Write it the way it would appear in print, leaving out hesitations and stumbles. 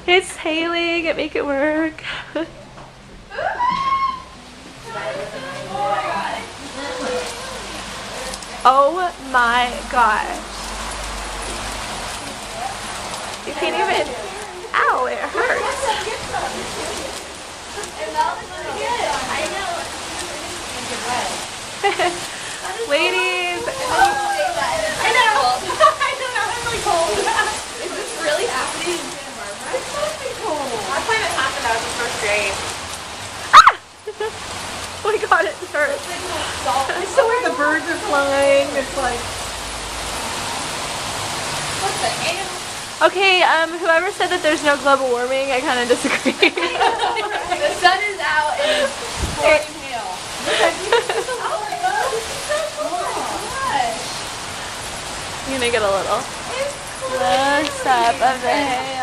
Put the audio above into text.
It's hailing. Make it work. Oh my gosh. You can't even. Ow, it hurts. Ladies. I know. I'm really cold. Is this really happening in Santa Barbara? It's supposed to be cold. I find it happened when I was in first grade. Ah! Oh my god, it hurts. It's so where the birds are flying. It's like. What the hell? Okay, whoever said that there's no global warming, I kind of disagree. The sun is out and it's pouring hail. Oh my god, this is so cool. Oh my gosh. I'm gonna get a little close up of the hair.